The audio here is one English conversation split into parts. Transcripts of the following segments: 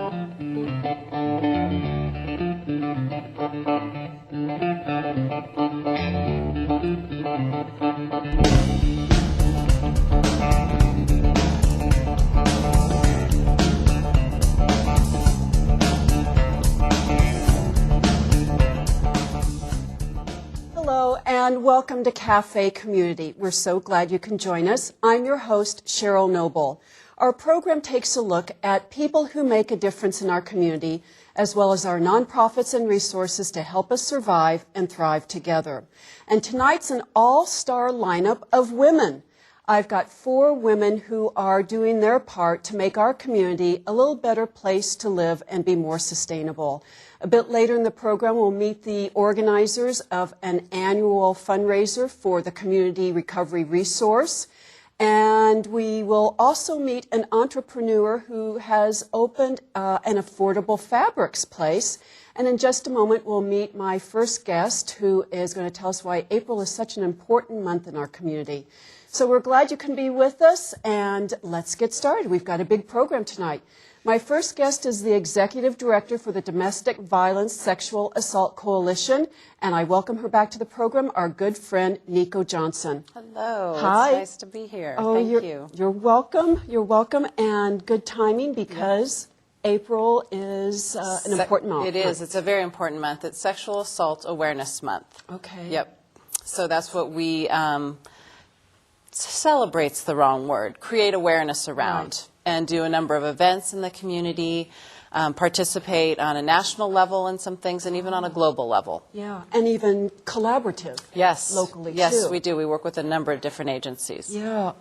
Hello and welcome to Cafe Community. We're so glad you can join us. I'm your host, Cheryl Noble. Our program takes a look at people who make a difference in our community, as well as our nonprofits and resources to help us survive and thrive together. And tonight's an all-star lineup of women. I've got 4 women who are doing their part to make our community a little better place to live and be more sustainable. A bit later in the program, we'll meet the organizers of an annual fundraiser for the Community Recovery Resource. And we will also meet an entrepreneur who has opened an affordable fabrics place. And in just a moment, we'll meet my first guest, who is going to tell us why April is such an important month in our community. So we're glad you can be with us, and let's get started. We've got a big program tonight. My first guest is the Executive Director for the Domestic Violence Sexual Assault Coalition, and I welcome her back to the program, our good friend, Nico Johnson. Hello. Hi. It's nice to be here. Oh, Thank you. You're welcome. You're welcome, and good timing because April is an important month. It is. It's a very important month. It's Sexual Assault Awareness Month. Okay. Yep. So that's what we, celebrate's the wrong word, create awareness around. And do a number of events in the community, participate on a national level in some things, and even on a global level. Yeah, and even collaborative. Yes. Locally, yes, too. we do. We work with a number of different agencies. Yeah.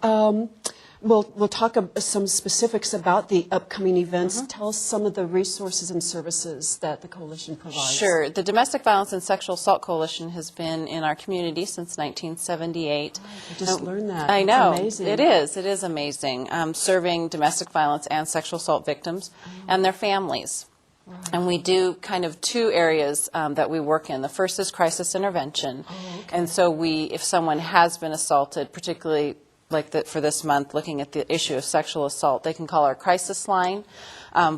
We'll talk some specifics about the upcoming events. Tell us some of the resources and services that the coalition provides. Sure. The Domestic Violence and Sexual Assault Coalition has been in our community since 1978. I just learned that. I know. It's amazing. It is. It is amazing. Serving domestic violence and sexual assault victims and their families. Right. And we do kind of 2 areas that we work in. The first is crisis intervention. Oh, okay. And so if someone has been assaulted, particularly for this month, looking at the issue of sexual assault, they can call our crisis line.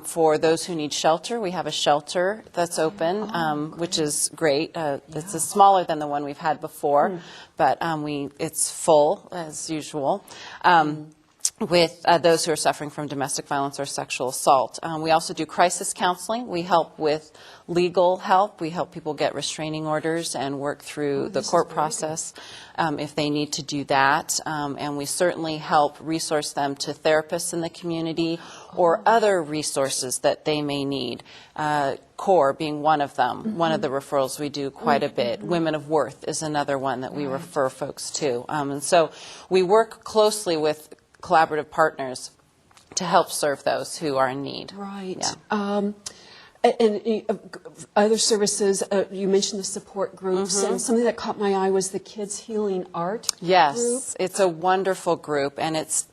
For those who need shelter, we have a shelter that's open, which is great. It's smaller than the one we've had before, but it's full, as usual. With those who are suffering from domestic violence or sexual assault. We also do crisis counseling. We help with legal help. We help people get restraining orders and work through the court process if they need to do that. And we certainly help resource them to therapists in the community or other resources that they may need. CORE being one of them, one of the referrals we do quite a bit. Women of Worth is another one that we refer folks to. And so we work closely with collaborative partners to help serve those who are in need. Right. Yeah. And other services, you mentioned the support groups, and something that caught my eye was the Kids Healing Art group. It's a wonderful group, and it's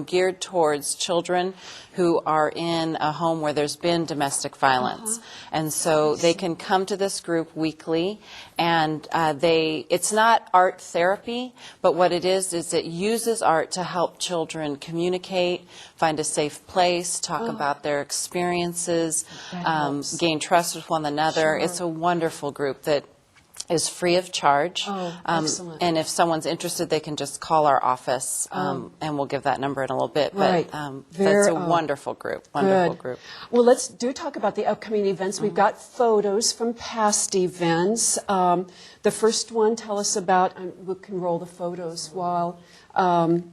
geared towards children who are in a home where there's been domestic violence. And so they can come to this group weekly, and it's not art therapy, but what it is it uses art to help children communicate, find a safe place, talk about their experiences, gain trust with one another. It's a wonderful group that is free of charge. Excellent. And if someone's interested, they can just call our office, and we'll give that number in a little bit. Right. But that's a wonderful group. Wonderful group. Well, let's talk about the upcoming events. We've got photos from past events. The first one, tell us about, we can roll the photos while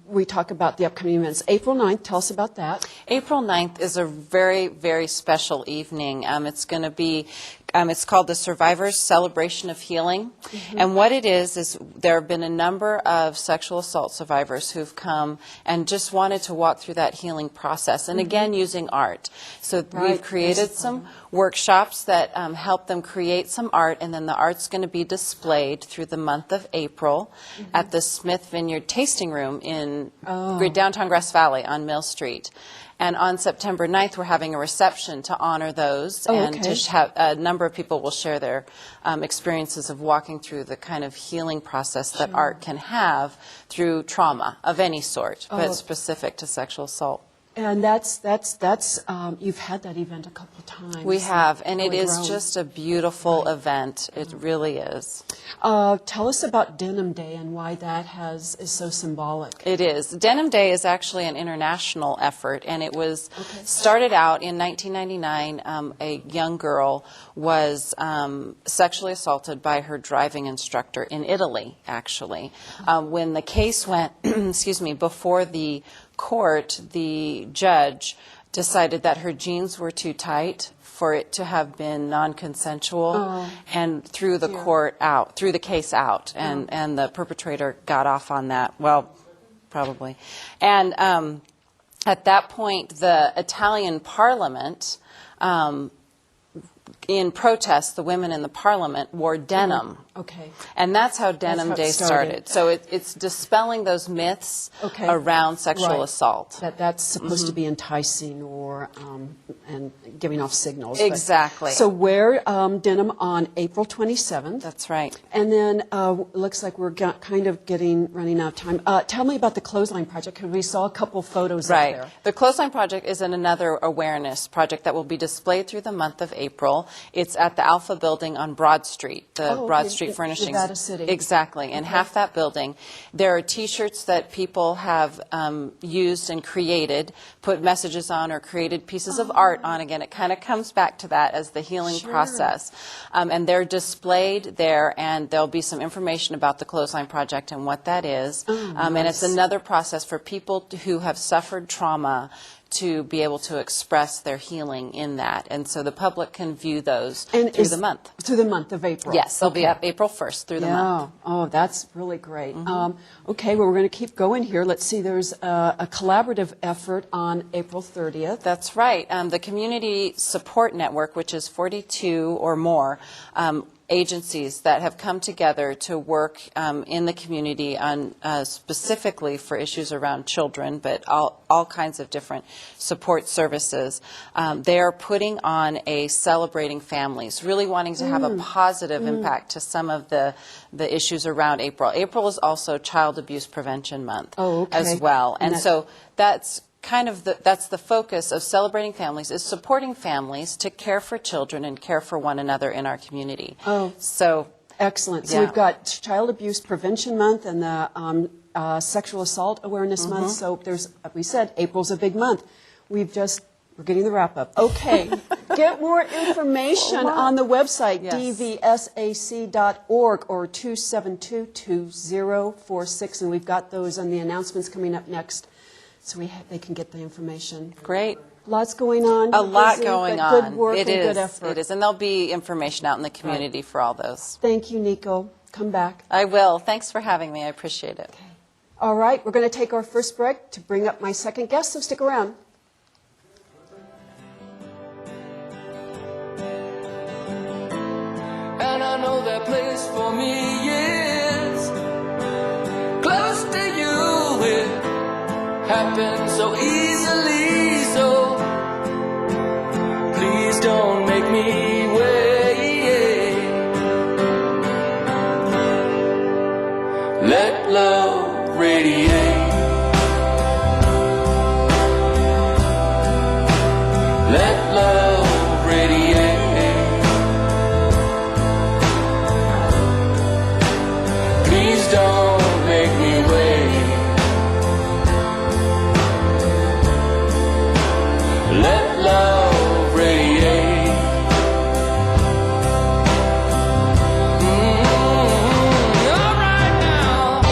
we talk about the upcoming events. April 9th, tell us about that. April 9th is a very, very special evening. It's going to be it's called the Survivors Celebration of Healing. And what it is there have been a number of sexual assault survivors who've come and just wanted to walk through that healing process. And again, using art. So we've created some workshops that help them create some art, and then the art's going to be displayed through the month of April at the Smith Vineyard Tasting Room in downtown Grass Valley on Mill Street. And on September 9th, we're having a reception to honor those, and to have a number of people will share their experiences of walking through the kind of healing process that art can have through trauma of any sort, but specific to sexual assault. And you've had that event a couple of times. We have, and it Really is grown. just a beautiful event. It really is. Tell us about Denim Day and why that is so symbolic. It is. Denim Day is actually an international effort, and it was started out in 1999. A young girl was sexually assaulted by her driving instructor in Italy, actually. When the case went, excuse me, before the court, the judge decided that her jeans were too tight for it to have been non-consensual, and threw the case out, and the perpetrator got off on that. Well, probably. And at that point, the Italian parliament, in protest, the women in the parliament wore denim. Okay. And that's how Denim how it Day started. So it's dispelling those myths around sexual assault. That's supposed to be enticing or and giving off signals. but- Exactly. So wear denim on April 27th. That's right. And then looks like we're kind of running out of time. Tell me about the Clothesline Project, because we saw a couple photos up Right. there. The Clothesline Project is another awareness project that will be displayed through the month of April. It's at the Alpha Building on Broad Street, the Broad Street Furnishings. Nevada City. Exactly. In half that building, there are T-shirts that people have used and created, put messages on, or created pieces of art on. Again, it kind of comes back to that as the healing process. And they're displayed there, and there'll be some information about the Clothesline Project and what that is. And it's another process for people who have suffered trauma to be able to express their healing in that. And so the public can view those through the month. Through the month of April. Yes, they'll be up April 1st through the month. Oh, that's really great. Okay, well, we're going to keep going here. Let's see, there's a collaborative effort on April 30th. That's right. The Community Support Network, which is 42 or more agencies that have come together to work in the community on specifically for issues around children, but all kinds of different support services. They are putting on a Celebrating Families, really wanting to have a positive impact to some of the issues around April. April is also Child Abuse Prevention Month as well. And so that's kind of that's the focus of Celebrating Families, is supporting families to care for children and care for one another in our community. So excellent. So we've got Child Abuse Prevention Month and the Sexual Assault Awareness Month. So we said April's a big month. We're getting the wrap up. Okay. Get more information on the website, dvsac.org or 272-2046. And we've got those on the announcements coming up next. So they can get the information. Great. Lots going on. A lot Busy, going but on. Good work and good effort. It is. And there'll be information out in the community for all those. Thank you, Nico. Come back. I will. Thanks for having me. I appreciate it. Okay. All right. We're going to take our first break to bring up my second guest, so stick around. And I know that place for me is close to you. It happened so easily, so please don't make me wait. Let love radiate. Let love radiate. Please don't make me wait. Let love radiate. All right now.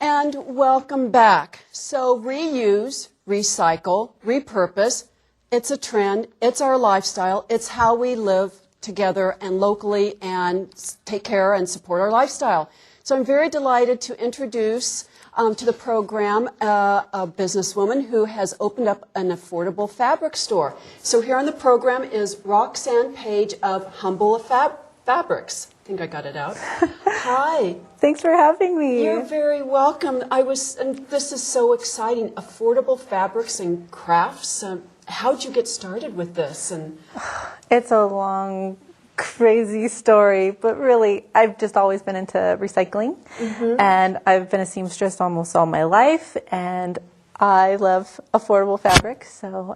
And welcome back. So reuse, recycle, repurpose. It's a trend. It's our lifestyle. It's how we live together and locally and take care and support our lifestyle. So I'm very delighted to introduce to the program a businesswoman who has opened up an affordable fabric store. So here on the program is Roxanne Page of Humble Fabrics. I think I got it out. Hi. Thanks for having me. You're very welcome. And this is so exciting. Affordable fabrics and crafts. How'd you get started with this? And It's a long, crazy story, but really, I've just always been into recycling, and I've been a seamstress almost all my life, and I love affordable fabric, so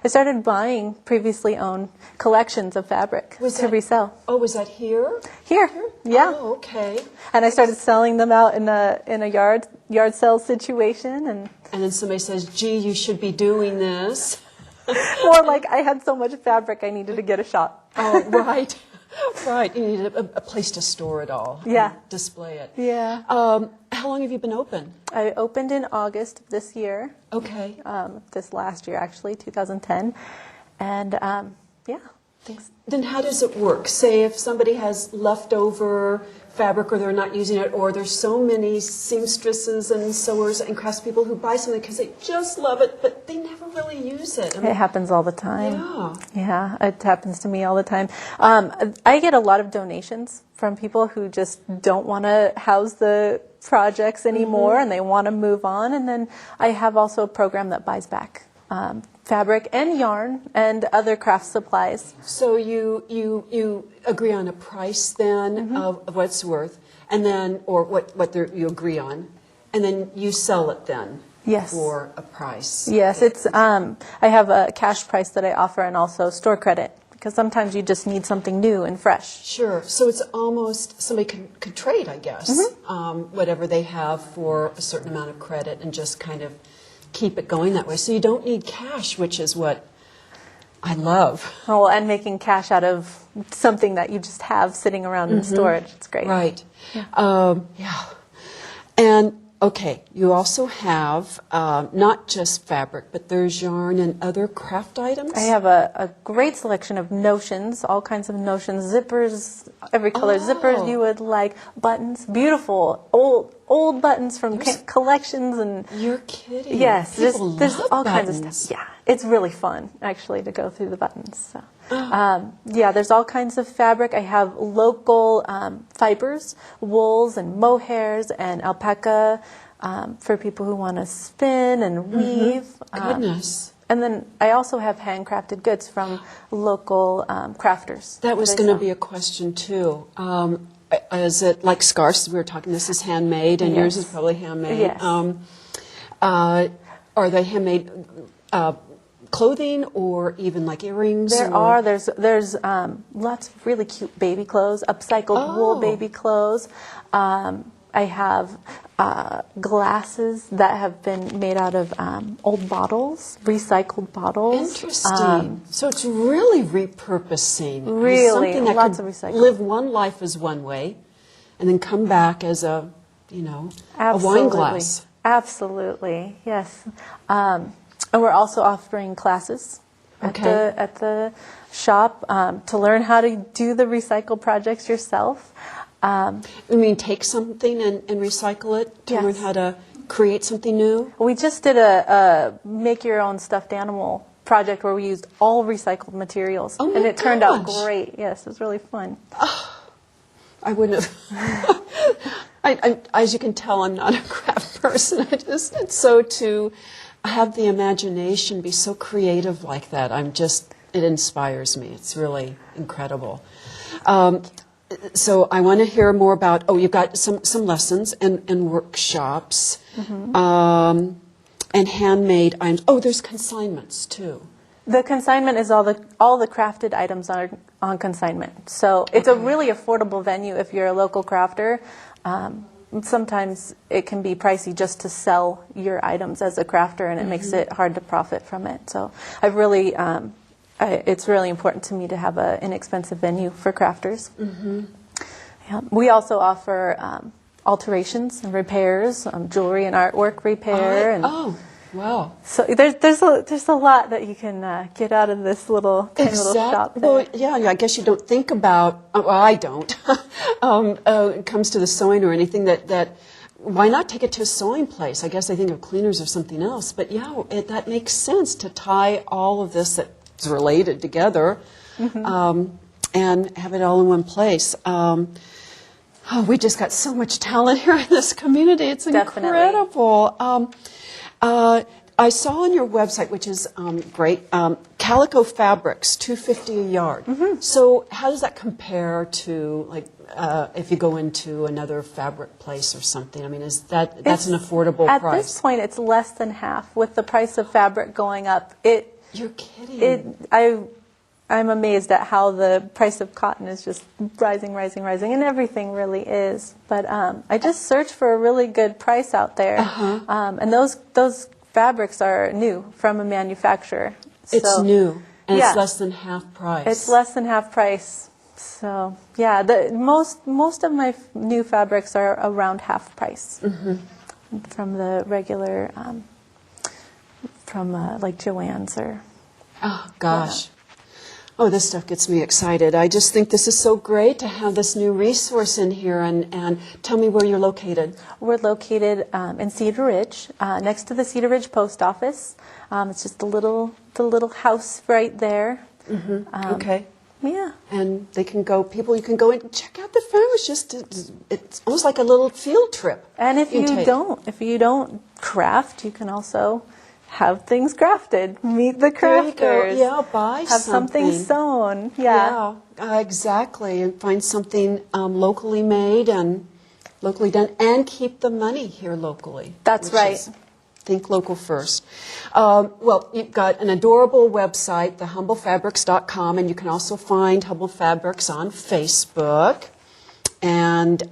I started buying previously owned collections of fabric to resell. Oh, was that here? Here, yeah. Oh, okay. And I started selling them out in a yard sale situation, and And then somebody says, gee, you should be doing this. more like I had so much fabric I needed to get a shop. Oh, right. Right. You need a place to store it all. Yeah. And display it. Yeah. How long have you been open? I opened in August of this year, Okay. this last year actually, 2010, and yeah, thanks. Then how does it work? Say if somebody has leftover fabric or they're not using it, or there's so many seamstresses and sewers and craftspeople who buy something because they just love it, but they never really use it. I mean, It happens all the time. yeah. Yeah, it happens to me all the time. I get a lot of donations from people who just don't want to house the projects anymore and they want to move on. And then I have also a program that buys back fabric and yarn and other craft supplies. So you agree on a price then of what it's worth, and then or what you agree on, and then you sell it then. Yes. For a price. Yes, it's. I have a cash price that I offer and also store credit because sometimes you just need something new and fresh. Sure. So it's almost somebody could trade, I guess, whatever they have for a certain amount of credit and just kind of keep it going that way. So you don't need cash, which is what I love. Oh, and making cash out of something that you just have sitting around in storage. It's great. Right. Yeah. And okay, you also have not just fabric, but there's yarn and other craft items. I have a great selection of notions, all kinds of notions, zippers, every color zippers you would like, buttons, beautiful old buttons from collections and. You're kidding. Yes, People there's love all buttons. kinds of stuff. Yeah, it's really fun actually to go through the buttons. So, yeah, there's all kinds of fabric. I have local fibers, wools and mohairs and alpaca for people who want to spin and weave. Goodness. And then I also have handcrafted goods from local crafters. That was I going to sell. be a question too. Is it like scarves? We were talking. This is handmade, and yours Yes. is probably handmade. Yes. Are they handmade clothing, or even like earrings? There are. There's lots of really cute baby clothes, upcycled wool baby clothes. I have glasses that have been made out of old bottles, recycled bottles. Interesting. So it's really repurposing. Really, something that lots could of recycling. live one life as one way, and then come back as a wine glass. Absolutely, yes. And we're also offering classes at the shop to learn how to do the recycle projects yourself. I mean, take something and recycle it to Yes. learn how to create something new? We just did a make-your-own stuffed animal project where we used all recycled materials. Oh my and it turned out gosh. great. Yes, it was really fun. I wouldn't have. As you can tell, I'm not a craft person. It's so to have the imagination be so creative like that. It inspires me. It's really incredible. So I want to hear more about, you've got some lessons and workshops, and handmade items. Oh, there's consignments too. The consignment is all the crafted items are on consignment. So it's a really affordable venue if you're a local crafter. Sometimes it can be pricey just to sell your items as a crafter, and it makes it hard to profit from it. So I've really, it's really important to me to have an inexpensive venue for crafters. Yeah. We also offer alterations and repairs, jewelry and artwork repair. Wow. So there's a lot that you can get out of this little tiny little shop there. Well, yeah, I guess you don't think about, well, I don't, when it comes to the sewing or anything that why not take it to a sewing place? I guess I think of cleaners or something else. But yeah, that makes sense to tie all of this that's related together and have it all in one place. We just got so much talent here in this community. It's Definitely. incredible. I saw on your website, which is great, Calico Fabrics, $2.50 a yard. So how does that compare to, like, if you go into another fabric place or something? I mean, that's an affordable At price? this point, it's less than half. With the price of fabric going up, You're kidding. I'm amazed at how the price of cotton is just rising, and everything really is. But I just searched for a really good price out there, and those fabrics are new from a manufacturer. It's So, new, and yeah. it's less than half price. It's less than half price. So yeah, most of my new fabrics are around half price from the regular, from like Joann's or. Oh, gosh. Oh, this stuff gets me excited. I just think this is so great to have this new resource in here. And tell me where you're located. We're located in Cedar Ridge, next to the Cedar Ridge Post Office. It's just the little house right there. Okay. Yeah. And you can go and check out the farm. It's almost like a little field trip. And if you don't craft, you can also have things crafted. Meet the There you crafters. go. Yeah, buy have something sewn. Yeah. Exactly. And find something locally made and locally done, and keep the money here locally. That's which right. is think local first. Well, you've got an adorable website, thehumblefabrics.com, and you can also find Humble Fabrics on Facebook. And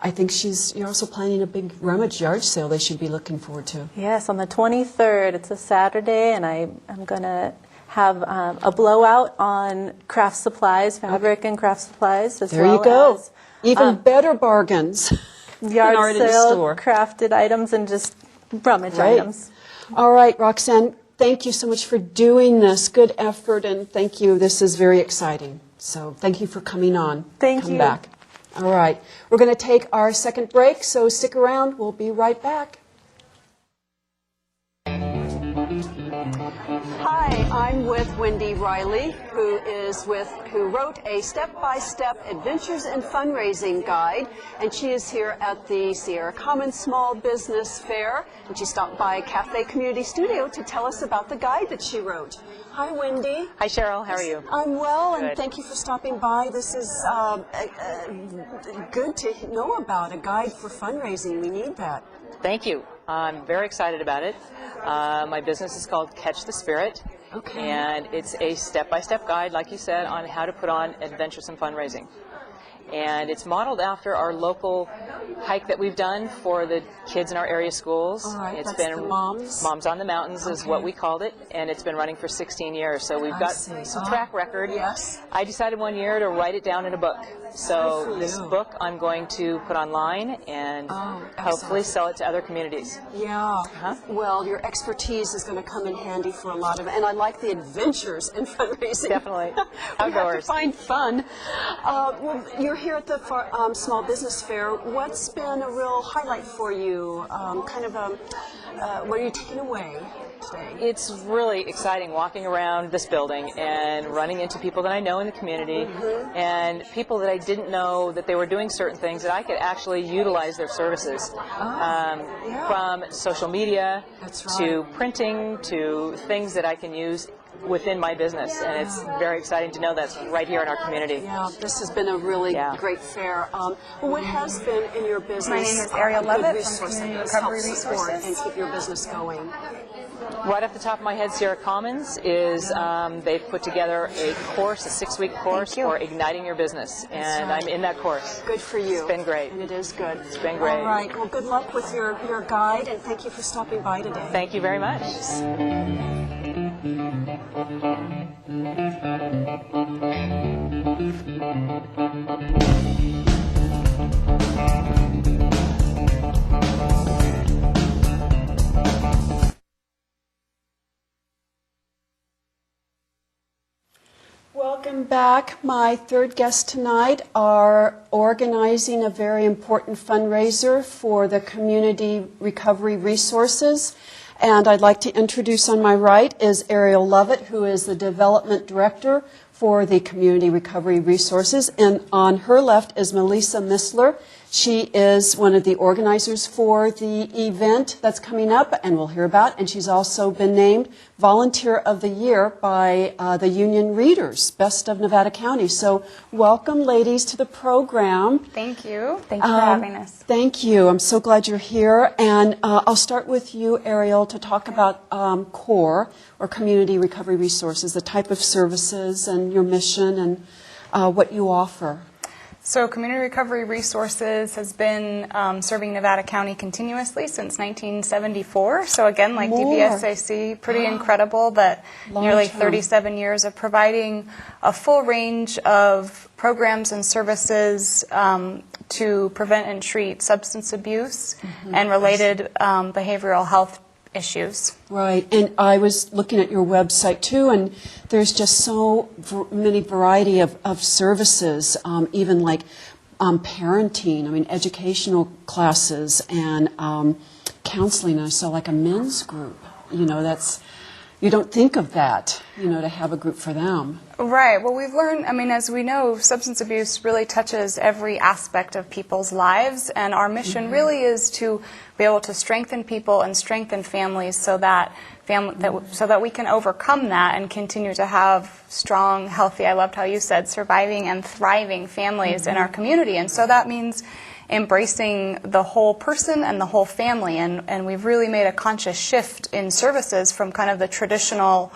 I think you're also planning a big rummage yard sale they should be looking forward to. Yes, on the 23rd. It's a Saturday, and I'm going to have a blowout on craft supplies, fabric and craft supplies, as There well you go. as Even better bargains. yard are in the sale, store. crafted items, and just rummage Right. items. All right, Roxanne, thank you so much for doing this. Good effort, and thank you. This is very exciting. So thank you for coming on. Thank Come you. back. All right. We're going to take our second break, so stick around. We'll be right back. Hi, I'm with Wendy Riley, who wrote a step-by-step adventures and fundraising guide, and she is here at the Sierra Commons Small Business Fair, and she stopped by Cafe Community Studio to tell us about the guide that she wrote. Hi, Wendy. Hi, Cheryl. How are you? I'm well, and Good. thank you for stopping by. This is good to know about, a guide for fundraising. We need that. Thank you. I'm very excited about it. My business is called Catch the Spirit. Okay. And it's a step-by-step guide, like you said, on how to put on adventuresome fundraising. And it's modeled after our local hike that we've done for the kids in our area schools. All right, It's that's been the Moms? Moms on the Mountains is Okay. what we called it, and it's been running for 16 years. So we've got see. some track record. Yes. I decided one year to write it down in a book. Good So for this you. book I'm going to put online and hopefully excellent. sell it to other communities. Yeah. Huh? Well, your expertise is going to come in handy for a lot of it. And I like the adventures in fundraising. Definitely. We have to Outdoors. find fun. Well, you're here at the Small Business Fair. What's been a real highlight for you? What are you taking away today? It's really exciting walking around this building and running into people that I know in the community and people that I didn't know that they were doing certain things that I could actually utilize their services. From social media That's to right. printing to things that I can use within my business, and it's very exciting to know that's right here in our community. Yeah, this has been a really Yeah. great fair. What has been in your business? My name is Ariel a good Levitt from resource that Community has Recovery helped support Resources. and keep your business going? Right off the top of my head, Sierra Commons is they've put together a course, a 6-week course for igniting your business, and right. I'm in that course. Good for you. It's been great. And it is good. It's been great. All right. Well, good luck with your guide, and thank you for stopping by today. Thank you very much. Welcome back. My third guests tonight are organizing a very important fundraiser for the Community Recovery Resources. And I'd like to introduce on my right is Ariel Levitt, who is the Development Director for the Community Recovery Resources. And on her left is Melissa Missler. She is one of the organizers for the event that's coming up, and we'll hear about. And she's also been named Volunteer of the Year by the Union Readers, Best of Nevada County. So welcome, ladies, to the program. Thank you. Thank you for having us. Thank you. I'm so glad you're here. And I'll start with you, Ariel, to talk about CORE, or Community Recovery Resources, the type of services and your mission and what you offer. So Community Recovery Resources has been serving Nevada County continuously since 1974. So again, like More. DPSAC, pretty incredible that nearly Long-term. 37 years of providing a full range of programs and services to prevent and treat substance abuse and related behavioral health issues. Right, and I was looking at your website too, and there's just so many variety of services, even like parenting, I mean, educational classes and counseling. I saw like a men's group, you know, you don't think of that, you know, to have a group for them. Right. Well, we've learned, I mean, as we know, substance abuse really touches every aspect of people's lives, and our mission really is to be able to strengthen people and strengthen families so that we can overcome that and continue to have strong, healthy, I loved how you said, surviving and thriving families in our community. And so that means embracing the whole person and the whole family, and we've really made a conscious shift in services from kind of the traditional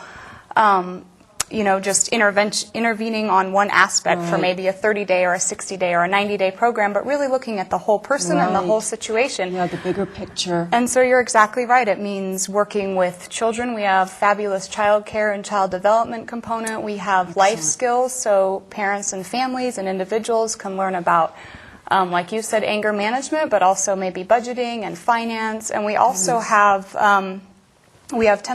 just intervening on one aspect for maybe a 30-day or a 60-day or a 90-day program, but really looking at the whole person and the whole situation. Yeah, the bigger picture. And so you're exactly right. It means working with children. We have fabulous child care and child development component. We have life skills, so parents and families and individuals can learn about like you said, anger management, but also maybe budgeting and finance. And we also have 10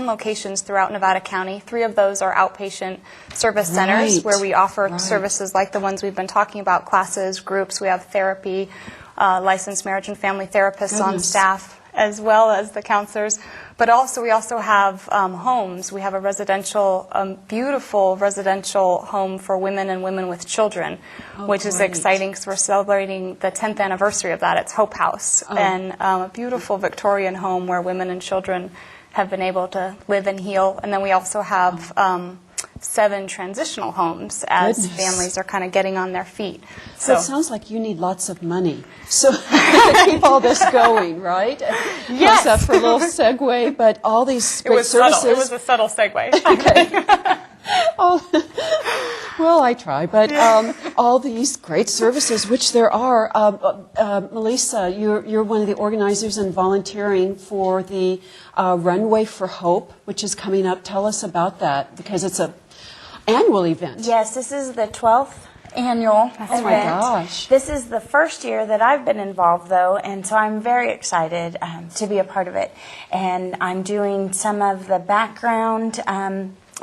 locations throughout Nevada County. 3 of those are outpatient service centers where we offer services like the ones we've been talking about, classes, groups. We have therapy, licensed marriage and family therapists on staff, as well as the counselors. But also, we also have homes. We have a beautiful residential home for women and women with children, which is exciting because we're celebrating the 10th anniversary of that. It's Hope House, and a beautiful Victorian home where women and children have been able to live and heal. And then we also have 7 transitional homes as families are kind of getting on their feet. So it sounds like you need lots of money. So to keep all this going, right? Yes. That for a little segue, but all these great services. Subtle. It was a subtle segue. Well, I try, but all these great services, which there are. Melissa, you're one of the organizers and volunteering for the Runway for Hope, which is coming up. Tell us about that, because it's an annual event. Yes, this is the 12th annual event. Oh my gosh. This is the first year that I've been involved, though, and so I'm very excited to be a part of it. And I'm doing some of the background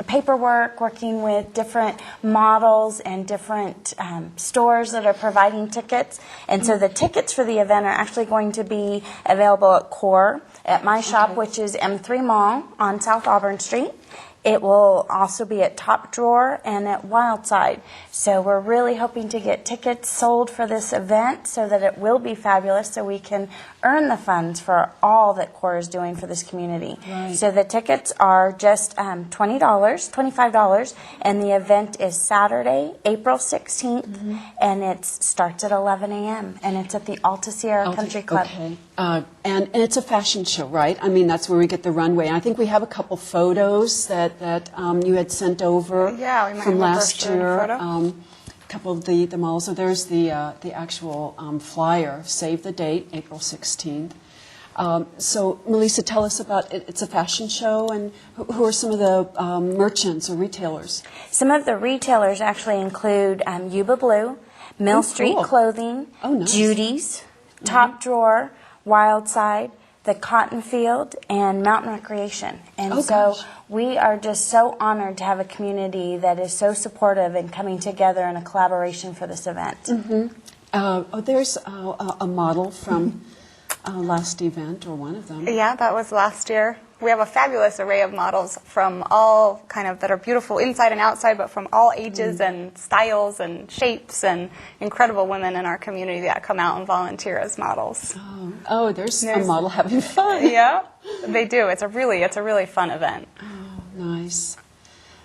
paperwork, working with different models and different stores that are providing tickets. And so the tickets for the event are actually going to be available at CORE, at my shop, which is M3 Mall on South Auburn Street. It will also be at Top Drawer and at Wildside. So we're really hoping to get tickets sold for this event so that it will be fabulous, so we can earn the funds for all that CORE is doing for this community. Right. So the tickets are just $25, and the event is Saturday, April 16th, and it starts at 11 a.m., and it's at the Alta Sierra Country Club. Okay. And it's a fashion show, right? I mean, that's where we get the runway. And I think we have a couple photos that you had sent over Yeah, we might from have a last brochure year. photo. A couple of the models. So there's the actual flyer. Save the date, April 16th. So, Melissa, tell us about it. It's a fashion show, and who are some of the merchants or retailers? Some of the retailers actually include Yuba Blue, Mill Street cool. Clothing, Oh, nice. Judy's, Top Drawer, Wildside, the Cotton Field, and Mountain Recreation. And Oh, so gosh. we are just so honored to have a community that is so supportive and coming together in a collaboration for this event. There's a model from last event, or one of them. Yeah, that was last year. We have a fabulous array of models from all kind of that are beautiful inside and outside, but from all ages and styles and shapes, and incredible women in our community that come out and volunteer as models. Oh, there's a model having fun. Yeah, they do. It's a really fun event. Nice.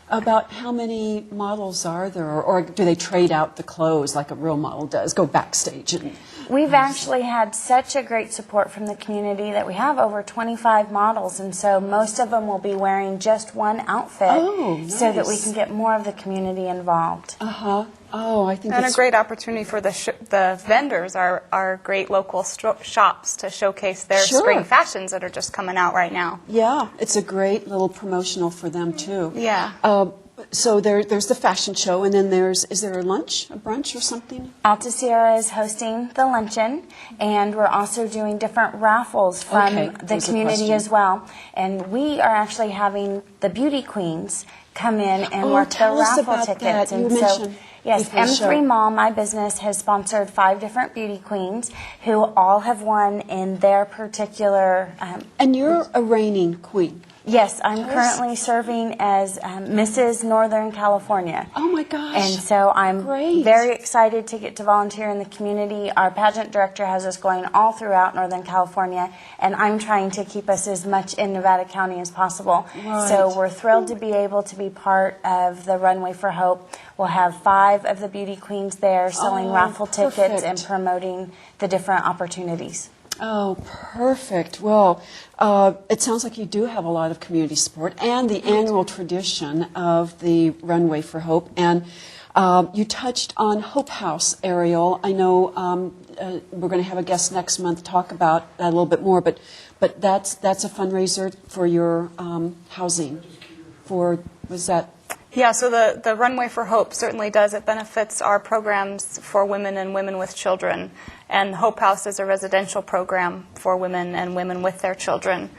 About how many models are there, or do they trade out the clothes like a real model does, go backstage? And We've actually had such a great support from the community that we have over 25 models, and so most of them will be wearing just one outfit so that we nice. can get more of the community involved. Oh, I think And a that's great opportunity for the vendors, our great local shops, to showcase their Sure. spring fashions that are just coming out right now. Yeah, it's a great little promotional for them, too. Yeah. So there's the fashion show, and then is there a lunch, a brunch or something? Alta Sierra is hosting the luncheon, and we're also doing different raffles from Okay, the there's a community question. as well. And we are actually having the beauty queens come in and work the tell us raffle about tickets. that. You And so, mentioned yes, before the show. M3 Mall, my business, has sponsored 5 different beauty queens who all have won in their particular. And you're a reigning queen. Yes, I'm Tell us. currently serving as Mrs. Northern California. Oh, my gosh. And so I'm Great. very excited to get to volunteer in the community. Our pageant director has us going all throughout Northern California, and I'm trying to keep us as much in Nevada County as possible. Right. So we're thrilled to be able to be part of the Runway for Hope. We'll have 5 of the beauty queens there selling raffle tickets perfect. and promoting the different opportunities. Oh, perfect. Well, it sounds like you do have a lot of community support and the annual tradition of the Runway for Hope. And you touched on Hope House, Ariel. I know we're going to have a guest next month talk about that a little bit more, but that's a fundraiser for your housing. Was that? Yeah, so the Runway for Hope certainly does. It benefits our programs for women and women with children. And Hope House is a residential program for women and women with their children.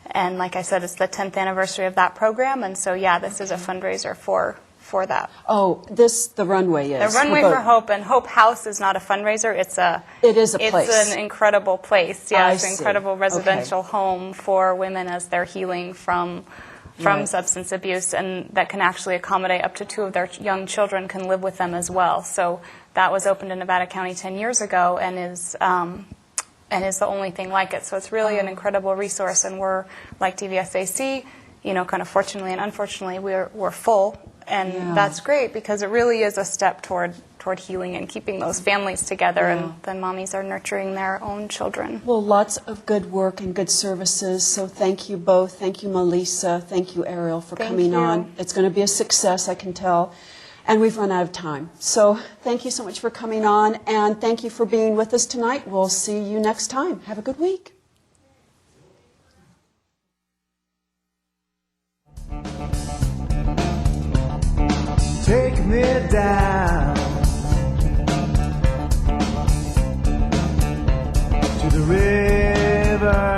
And like I said, it's the 10th anniversary of that program. And so, yeah, this is a fundraiser for that. Oh, the Runway is. The Runway for Hope, and Hope House is not a fundraiser. It is a place. It's an incredible place. Yeah, I it's an see. incredible residential home for women as they're healing from Right. substance abuse, and that can actually accommodate up to 2 of their young children can live with them as well. So that was opened in Nevada County 10 years ago, and is the only thing like it. So it's really an incredible resource, and we're like DVSAC, kind of fortunately and unfortunately, we're full, and Yeah. that's great because it really is a step toward healing and keeping those families together, and then mommies are nurturing their own children. Well, lots of good work and good services. So thank you both. Thank you, Melissa. Thank you, Ariel, for Thank coming you. on. It's going to be a success, I can tell. And we've run out of time. So thank you so much for coming on, and thank you for being with us tonight. We'll see you next time. Have a good week. Take me down to the river.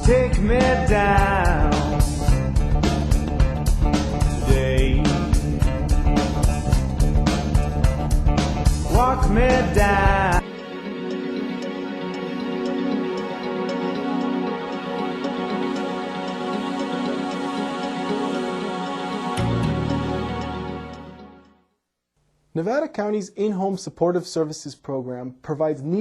Take me down today. Walk me down. Nevada County's In-Home Supportive Services program provides near